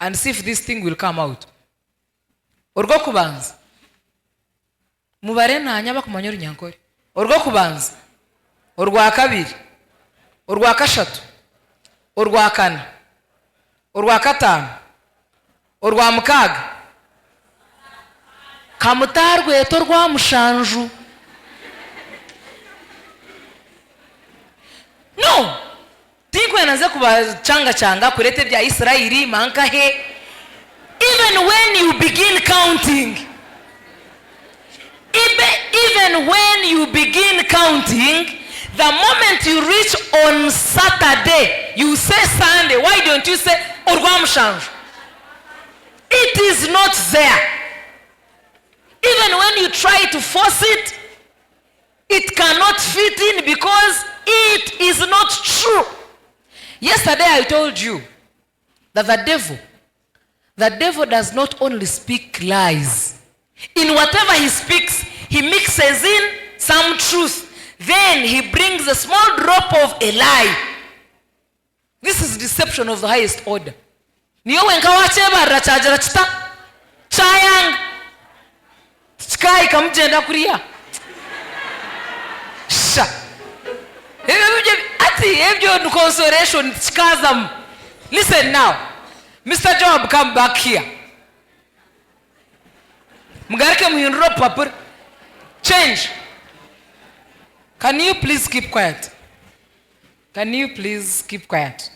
and see if this thing will come out. Urwo kubanza. Mubare ntanya bakumanya urunyankore. Urwo kubanza. Urwa kabiri. Urwa kashatu. Urwa kane. Urwa katanu. Urwa mukaga. Kamutarweto rwa mushanju. No. Tinkwe naze kuba changa kurete bya Israeli manka he. Even when you begin counting, even when you begin counting, the moment you reach on Saturday, you say Sunday. Why don't you say Urwa mushanju? It is not there. Even when you try to force it, it cannot fit in because it is not true. Yesterday I told you that the devil does not only speak lies. In whatever he speaks, he mixes in some truth. Then he brings a small drop of a lie. This is deception of the highest order. Niyo wenka wacheba rachajara chita chayang sky kamjenda kuriya sha ebyo consolation chikazam. Listen now, Mr. Job, come back here. Mugarke muhindro papur change. Can you please keep quiet? Can you please keep quiet?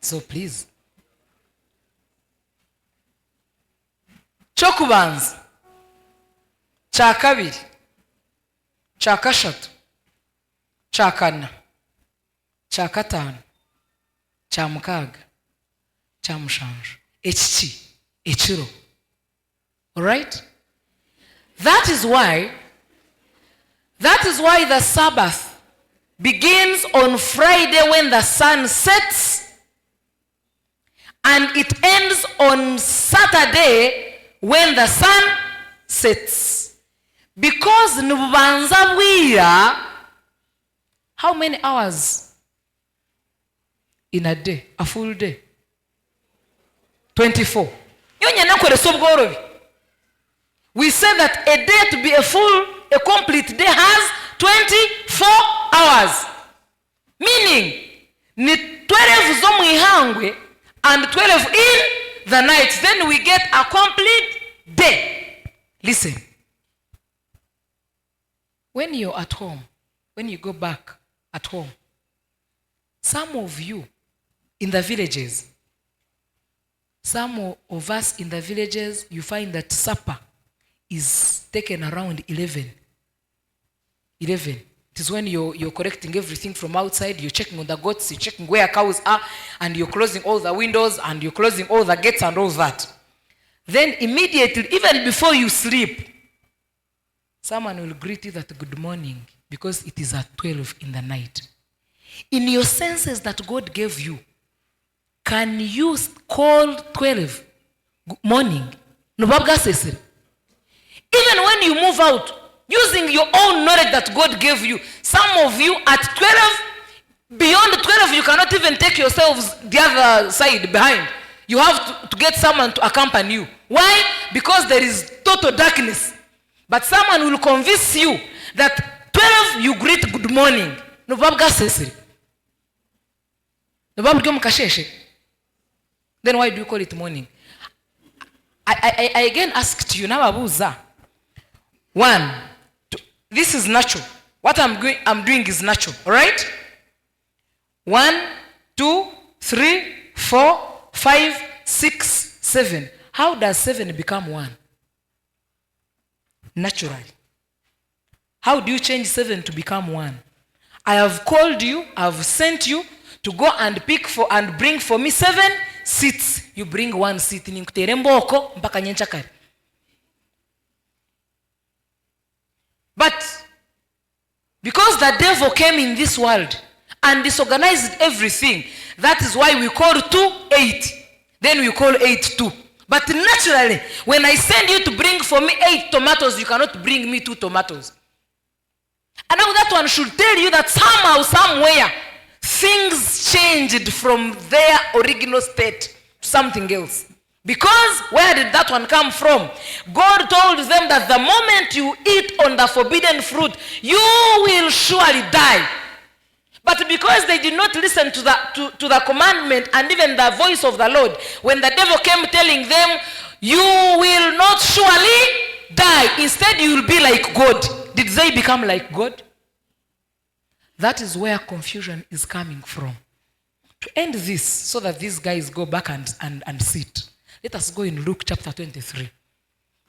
So please. Chokubanza. Cha kabiri. Cha kashatu. Cha kana. Cha katanu. Cha mukaga. Cha mushanju. Echichi. Echiro. Alright? That is why the Sabbath begins on Friday when the sun sets, and it ends on Saturday when the sun sets. Because nubanza bwira, how many hours in a day? A full day? 24. We say that a day to be a complete day has 24 hours. Meaning, ni 12 zo mwihangwe and 12 in the night. Then we get a complete day. Listen. When you're at home, when you go back at home, some of you in the villages, some of us in the villages, you find that supper is taken around 11. It is when you're correcting everything from outside, you're checking on the goats, you're checking where cows are, and you're closing all the windows, and you're closing all the gates and all that. Then immediately, even before you sleep, someone will greet you that good morning, because it is at 12 in the night. In your senses that God gave you, can you call 12 morning? No, even when you move out, using your own knowledge that God gave you, some of you at 12, beyond 12, you cannot even take yourselves the other side behind. You have to get someone to accompany you. Why? Because there is total darkness. But someone will convince you that 12, you greet good morning. Then why do you call it morning? I again asked you, now Abuza. 1, 2, this is natural. What I'm doing is natural, all right? 1, 2, 3, 4, 5, 6, 7. How does 7 become 1? Naturally. How do you change 7 to become 1? I have called you, I have sent you to go and pick for and bring for me 7 seats. You bring 1 seat. But because the devil came in this world and disorganized everything, that is why we call 2 8. Then we call 8 2. But naturally, when I send you to bring for me 8 tomatoes, you cannot bring me 2 tomatoes. And now that one should tell you that somehow, somewhere, things changed from their original state to something else. Because where did that one come from? God told them that the moment you eat on the forbidden fruit, you will surely die. But because they did not listen to the commandment and even the voice of the Lord, when the devil came telling them, you will not surely die, instead you will be like God. Did they become like God? That is where confusion is coming from. To end this, so that these guys go back and sit, let us go in Luke chapter 23.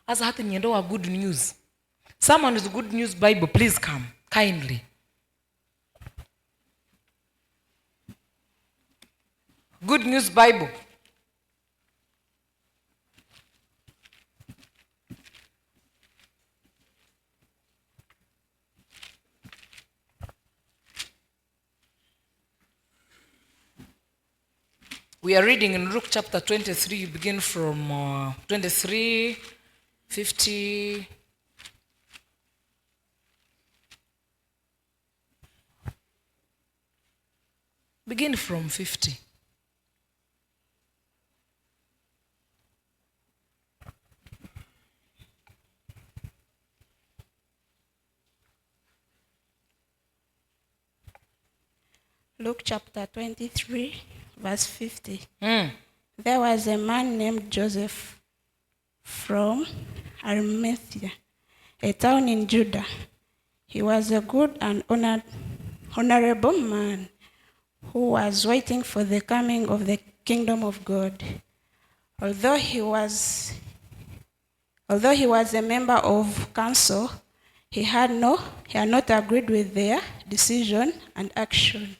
As a good news. Someone with good news Bible, please come, kindly. Good news Bible. We are reading in Luke chapter 23, you begin from 23, 50. Begin from 50. Luke chapter 23, verse 50. There was a man named Joseph from Arimathea, a town in Judah. He was a good and honorable man who was waiting for the coming of the kingdom of God. Although he was a member of council, he had not agreed with their decision and action.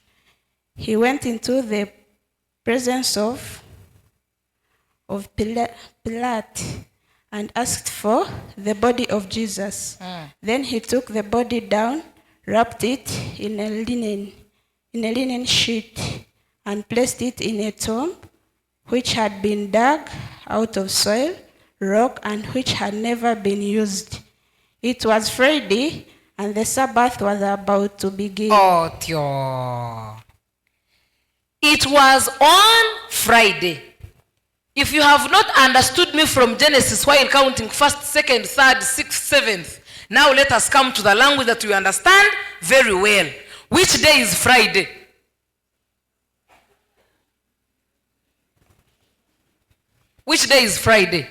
He went into the presence of Pilate and asked for the body of Jesus. Then he took the body down, wrapped it in a linen sheet, and placed it in a tomb which had been dug out of soil, rock, and which had never been used. It was Friday, and the Sabbath was about to begin. It was on Friday. If you have not understood me from Genesis while counting 1st, 2nd, 3rd, 6th, 7th, now let us come to the language that we understand very well. Which day is Friday? Which day is Friday?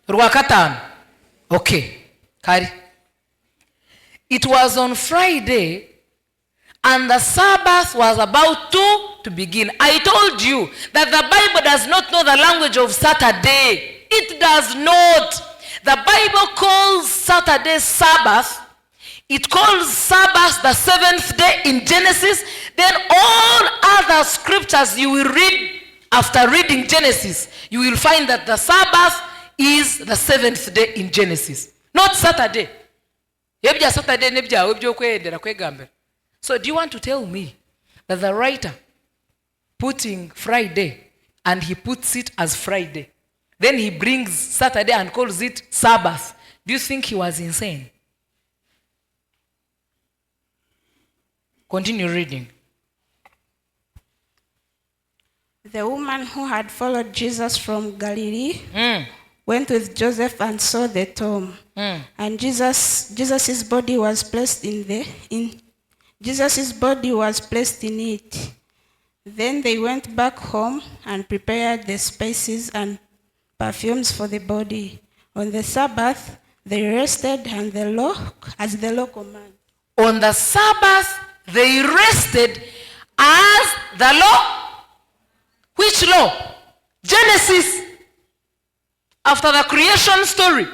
Rwakatan. Okay. Kari. It was on Friday, and the Sabbath was about to begin. I told you that the Bible does not know the language of Saturday. It does not. The Bible calls Saturday Sabbath. It calls Sabbath the 7th day in Genesis. Then all other scriptures you will read after reading Genesis, you will find that the Sabbath is the 7th day in Genesis. Not Saturday. So do you want to tell me that the writer putting Friday and he puts it as Friday, then he brings Saturday and calls it Sabbath? Do you think he was insane? Continue reading. The woman who had followed Jesus from Galilee went with Joseph and saw the tomb. And Jesus's body was placed in it. Then they went back home and prepared the spices and perfumes for the body. On the Sabbath, they rested as the law commanded. On the Sabbath, they rested as the law. Which law? Genesis. After the creation story,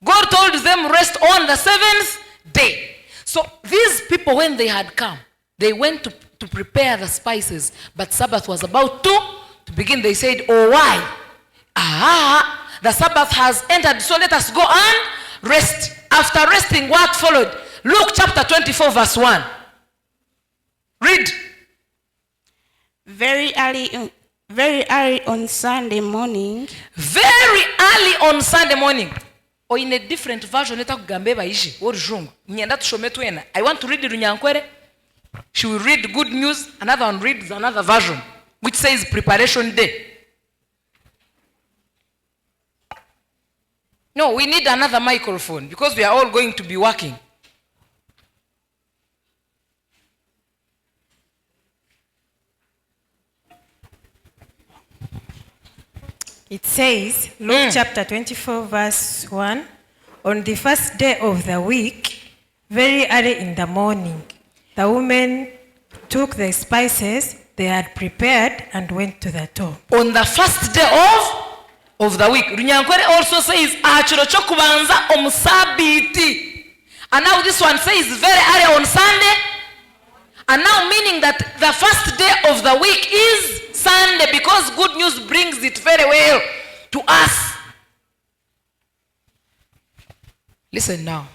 God told them rest on the 7th day. So these people, when they had come, they went to prepare the spices, but Sabbath was about to begin. They said, oh, why? The Sabbath has entered, so let us go and rest. After resting, what followed? Luke chapter 24, verse 1. Read. Very early on Sunday morning. Very early on Sunday morning. Or in a different version, I want to read it in Runyankwere. She will read good news, another one reads another version, which says preparation day. No, we need another microphone because we are all going to be working. It says, Luke chapter 24, verse 1, on the first day of the week, very early in the morning, the women took the spices they had prepared and went to the tomb. On the first day of the week. Runyankwere also says, achiro chokubanza omusabiti. And now this one says very early on Sunday. And now meaning that the first day of the week is Sunday, because good news brings it very well to us. Listen now.